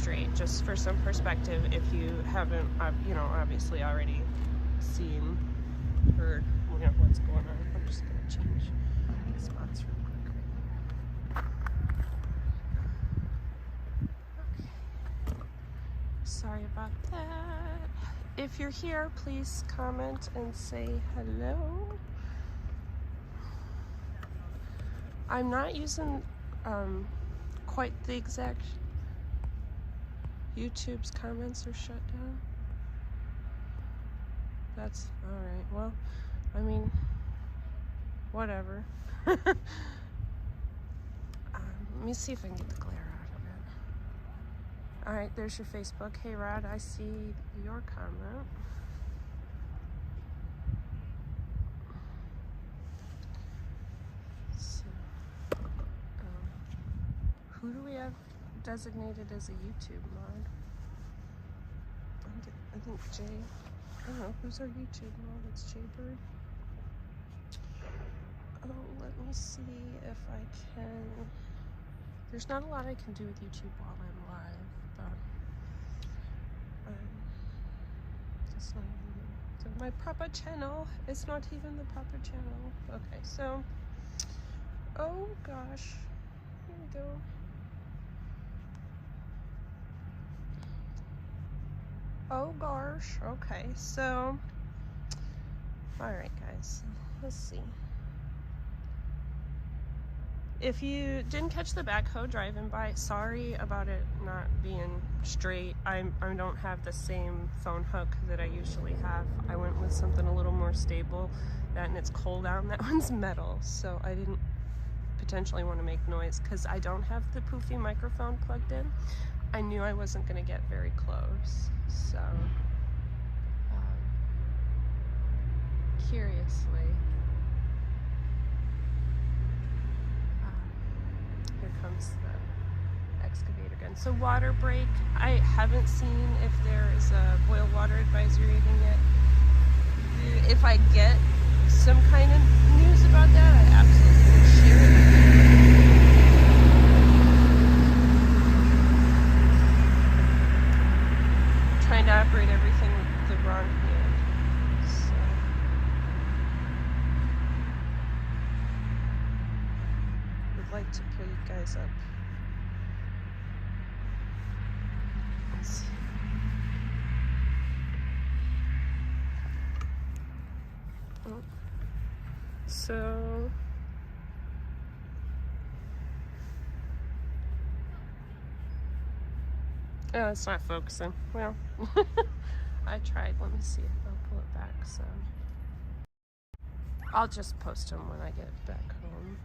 straight, just for some perspective if you haven't, you know, obviously already seen or, you know, what's going on. I'm just going to change spots real quick. Okay. Sorry about that. If you're here, please comment and say hello. I'm not using quite the exact. YouTube's comments are shut down. That's alright. Well, I mean, whatever. Let me see if I can get the glare out of it. Alright, there's your Facebook. Hey Rod, I see your comment. So, who do we have designated as a YouTube mod? I think Jay. I don't know, who's our YouTube mod? It's Jaybird. Oh, let me see if I can. There's not a lot I can do with YouTube while I'm live, but it's not even my proper channel. It's not even the proper channel. Okay, so, oh gosh, here we go. Oh gosh, okay, so, alright guys, let's see. If you didn't catch the backhoe driving by, sorry about it not being straight. I don't have the same phone hook that I usually have. I went with something a little more stable, and it's cold out, and that one's metal, so I didn't potentially want to make noise because I don't have the poofy microphone plugged in. I knew I wasn't going to get very close, so curiously, here comes the excavator gun. So water break, I haven't seen if there is a boil water advisory anything yet. If I get some kind of news about that, I absolutely will share it. Trying to operate everything with the wrong hand. So. Would like to pull you guys up. Let's see. Oh. So. Oh, it's not focusing. Well, I tried. Let me see. I'll pull it back. So I'll just post them when I get back home.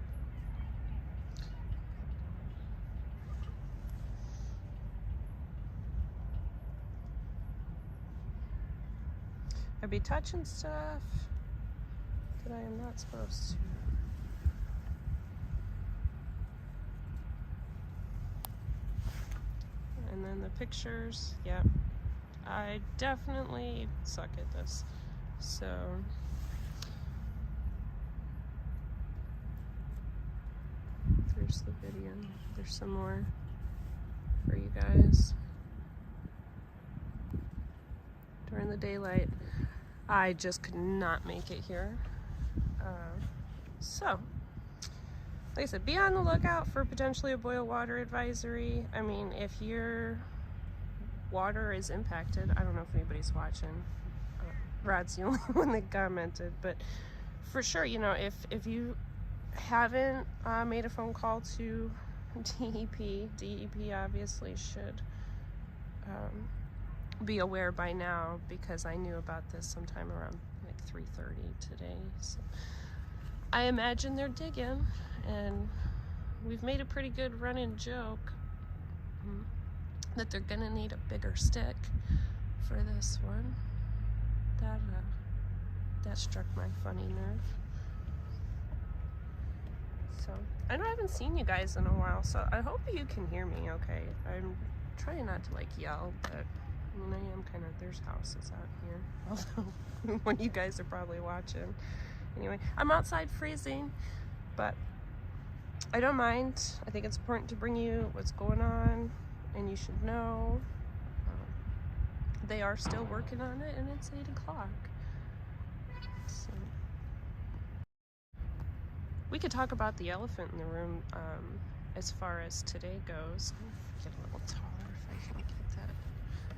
I'd be touching stuff that I am not supposed to. And then the pictures, yep. I definitely suck at this. So, there's the video. There's some more for you guys. During the daylight, I just could not make it here. So, like I said, be on the lookout for potentially a boil water advisory. I mean, if your water is impacted, I don't know if anybody's watching. Rod's the only one that commented, but for sure, you know, if you haven't made a phone call to DEP obviously should be aware by now, because I knew about this sometime around like 3:30 today. So I imagine they're digging, and we've made a pretty good running joke that they're gonna need a bigger stick for this one. That struck my funny nerve. So I know I haven't seen you guys in a while, so I hope you can hear me okay. I'm trying not to like yell, but I mean, I am kind of, there's houses out here, although when you guys are probably watching. Anyway, I'm outside freezing, but I don't mind. I think it's important to bring you what's going on and you should know. They are still working on it, and it's 8 o'clock. So we could talk about the elephant in the room as far as today goes. Get a little taller if I can get that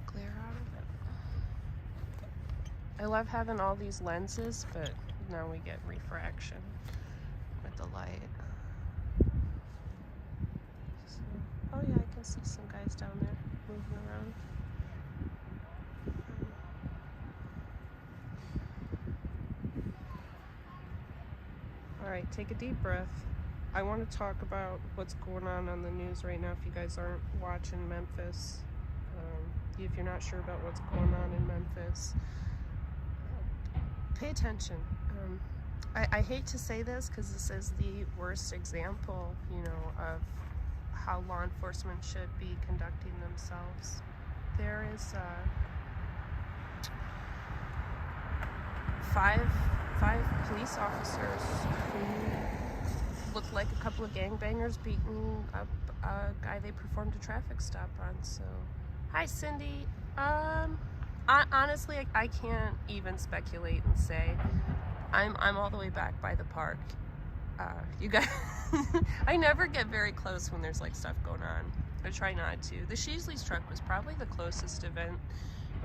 glare out of it. I love having all these lenses, but now we get refraction with the light. So, oh yeah, I can see some guys down there moving around. All right, take a deep breath. I want to talk about what's going on the news right now. If you guys aren't watching Memphis, if you're not sure about what's going on in Memphis, pay attention. I hate to say this because this is the worst example, you know, of how law enforcement should be conducting themselves. There is five police officers who looked like a couple of gangbangers beating up a guy they performed a traffic stop on. So, hi Cindy. Honestly, I can't even speculate and say. I'm all the way back by the park. You guys, I never get very close when there's like stuff going on. I try not to. The Sheasley's truck was probably the closest event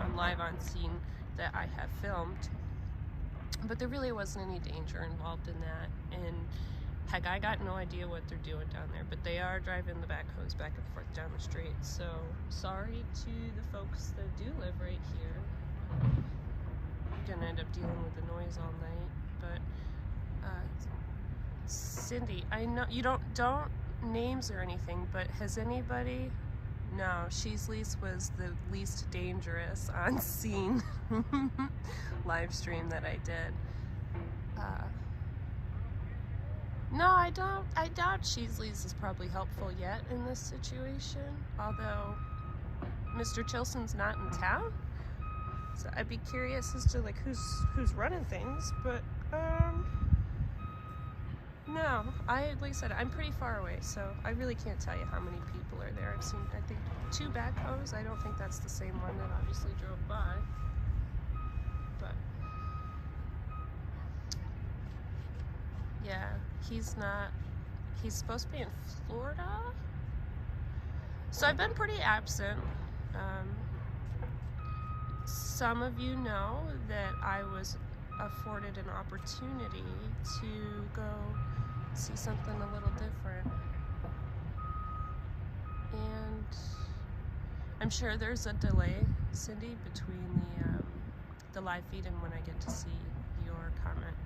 on live on scene that I have filmed. But there really wasn't any danger involved in that, and heck, I got no idea what they're doing down there, but they are driving the backhoes back and forth down the street, so sorry to the folks that do live right here. You're gonna end up dealing with the noise all night. But Cindy, I know you don't names or anything, but has anybody... No, Sheasley's was the least dangerous on scene live stream that I did. No, I doubt Sheasley's is probably helpful yet in this situation, although Mr. Chilson's not in town. So I'd be curious as to like who's running things, but no, like I said, I'm pretty far away, so I really can't tell you how many people are there. I've seen, I think, 2 backhoes. I don't think that's the same one that obviously drove by. But yeah, he's supposed to be in Florida. So I've been pretty absent. Some of you know that I was afforded an opportunity to go see something a little different, and I'm sure there's a delay, Cindy, between the live feed and when I get to see your comment.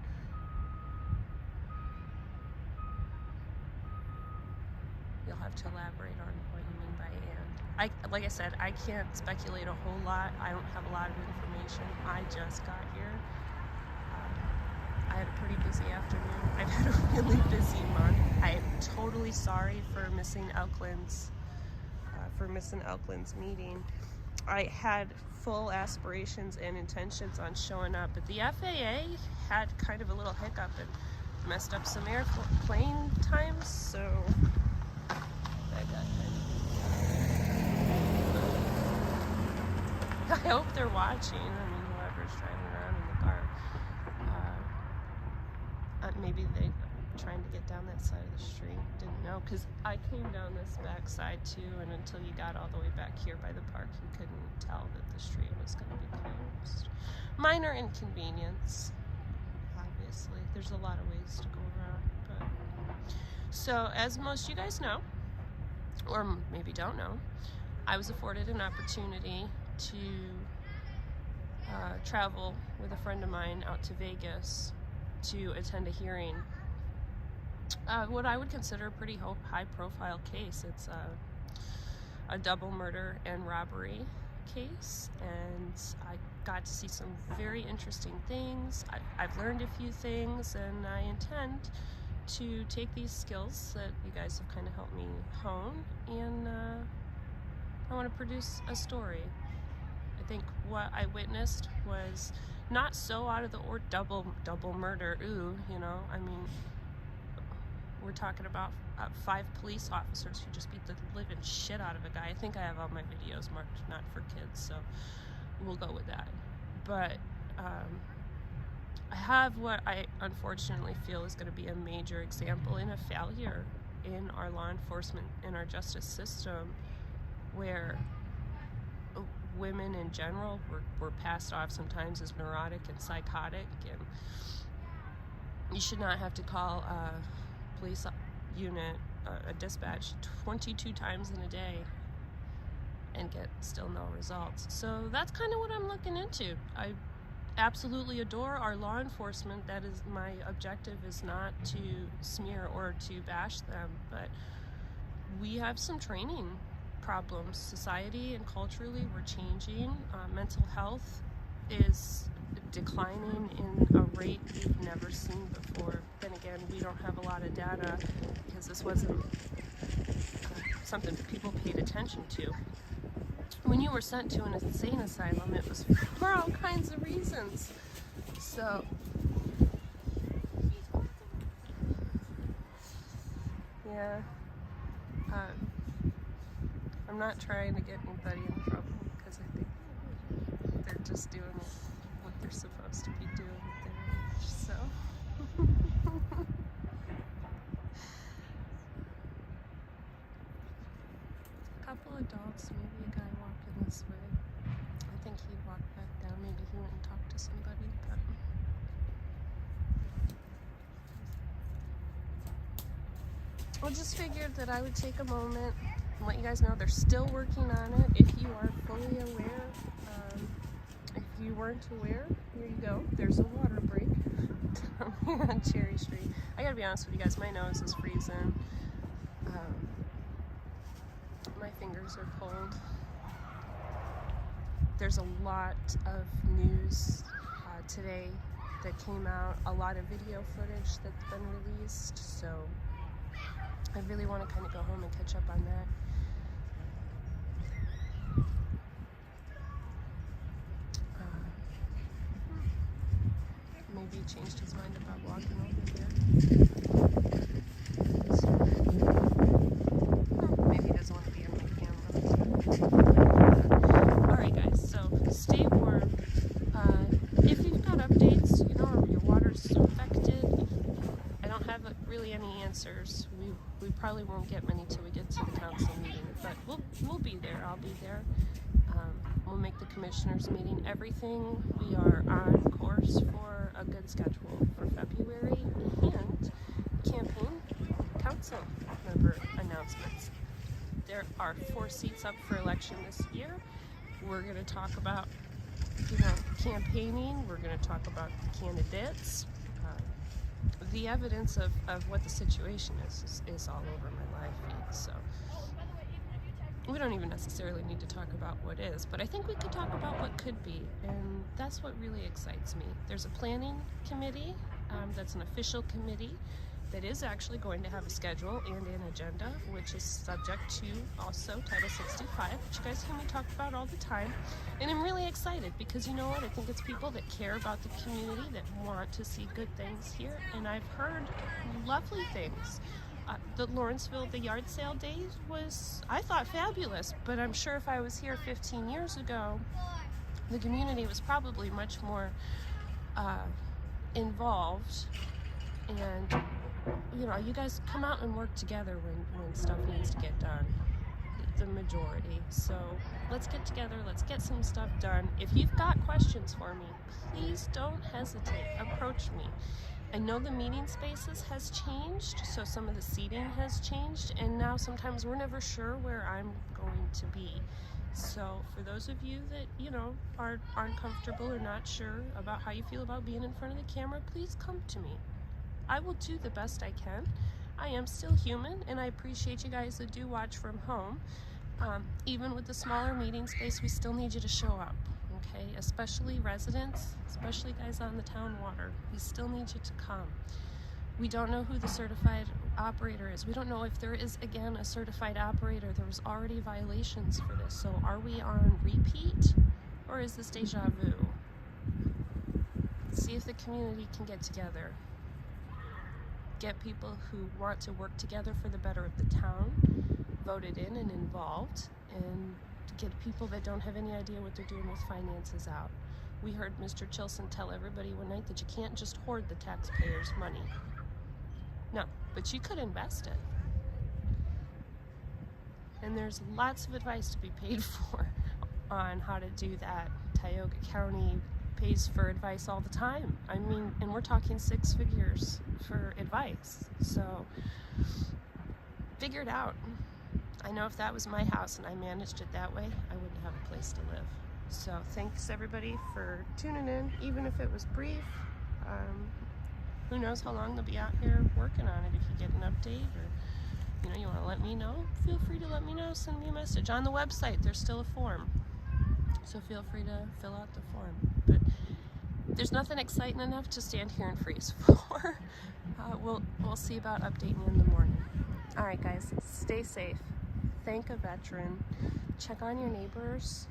You'll have to elaborate on what you mean by and. Like I said, I can't speculate a whole lot. I don't have a lot of information. I just got here. I had a pretty busy afternoon. I've had a really busy month. I am totally sorry for missing Elkland's meeting. I had full aspirations and intentions on showing up, but the FAA had kind of a little hiccup and messed up some airplane times, so that got kind of... I hope they're watching. I mean, whoever's driving around in the car. Maybe they trying to get down that side of the street. Didn't know, because I came down this back side too, and until you got all the way back here by the park, you couldn't tell that the street was going to be closed. Minor inconvenience, obviously. There's a lot of ways to go around. But so, as most of you guys know, or maybe don't know, I was afforded an opportunity to travel with a friend of mine out to Vegas to attend a hearing. What I would consider a pretty high-profile case. It's a double murder and robbery case, and I got to see some very interesting things. I've learned a few things, and I intend to take these skills that you guys have kind of helped me hone, and I want to produce a story. I think what I witnessed was not so out of the double murder, ooh, you know, I mean, we're talking about 5 police officers who just beat the living shit out of a guy. I think I have all my videos marked not for kids, so we'll go with that. But I have what I unfortunately feel is going to be a major example in a failure in our law enforcement, in our justice system, where women in general were passed off sometimes as neurotic and psychotic, and you should not have to call a police unit, a dispatch 22 times in a day and get still no results. So that's kind of what I'm looking into. I absolutely adore our law enforcement. That is, my objective is not to smear or to bash them, but we have some training problems. Society and culturally, we're changing. Mental health is declining in a rate we've never seen before. Then again, we don't have a lot of data because this wasn't something people paid attention to. When you were sent to an insane asylum, it was for all kinds of reasons. So, yeah, I'm not trying to get anybody in trouble because I think they're just doing what they're supposed to be doing at their age, so. A couple adults, maybe a guy walking this way. I think he walked back down. Maybe he went and talked to somebody, but I just figured that I would take a moment and let you guys know they're still working on it. If you are fully aware, if you weren't aware, here you go. There's a water break down here on Cherry Street. I gotta be honest with you guys, my nose is freezing. My fingers are cold. There's a lot of news today that came out, a lot of video footage that's been released, so I really want to kind of go home and catch up on that. Maybe he changed his mind about walking over here. Maybe he doesn't want to be on my camera. Alright guys, so stay warm. If you've got updates, you know, or your water's affected, I don't have really any answers. We probably won't get many till we get to the council meeting, but we'll be there. I'll be there. We'll make the commissioners meeting. Everything, we are on course for a good schedule for February, and campaign council member announcements. There are 4 seats up for election this year. We're going to talk about, you know, campaigning. We're going to talk about the candidates. The evidence of what the situation is all over my live feed, so we don't even necessarily need to talk about what is, but I think we could talk about what could be, and that's what really excites me. There's a planning committee that's an official committee that is actually going to have a schedule and an agenda, which is subject to also Title 65, which you guys hear me talk about all the time. And I'm really excited because, you know what, I think it's people that care about the community, that want to see good things here, and I've heard lovely things. The Lawrenceville, the yard sale day was, I thought, fabulous, but I'm sure if I was here 15 years ago, the community was probably much more involved, and you know, you guys come out and work together when stuff needs to get done, the majority. So let's get together, let's get some stuff done. If you've got questions for me, please don't hesitate, approach me. I know the meeting spaces has changed, so some of the seating has changed, and now sometimes we're never sure where I'm going to be. So for those of you that, you know, are uncomfortable or not sure about how you feel about being in front of the camera, please come to me. I will do the best I can. I am still human, and I appreciate you guys that do watch from home. Even with the smaller meeting space, we still need you to show up, okay? Especially residents, especially guys on the town water. We still need you to come. We don't know who the certified operator is. We don't know if there is, again, a certified operator. There was already violations for this. So are we on repeat, or is this deja vu? See if the community can get together. get people who want to work together for the better of the town voted in and involved, and get people that don't have any idea what they're doing with finances out. We heard Mr. Chilson tell everybody one night that you can't just hoard the taxpayers' money. No, but you could invest it. And there's lots of advice to be paid for on how to do that. Tioga County pays for advice all the time. I mean, and we're talking 6 figures for advice. So figure it out. I know if that was my house and I managed it that way, I wouldn't have a place to live. So thanks everybody for tuning in, even if it was brief. Who knows how long they'll be out here working on it. If you get an update, or you want to let me know, feel free to let me know. Send me a message on the website. There's still a form, so feel free to fill out the form. But there's nothing exciting enough to stand here and freeze for. We'll see about updating you in the morning. All right, guys, stay safe. Thank a veteran. Check on your neighbors.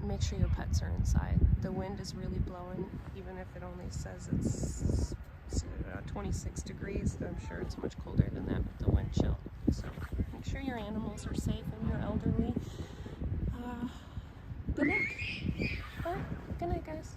Make sure your pets are inside. The wind is really blowing, even if it only says it's 26 degrees. I'm sure it's much colder than that with the wind chill. So make sure your animals are safe and your elderly. Good luck. All right. Good night, guys.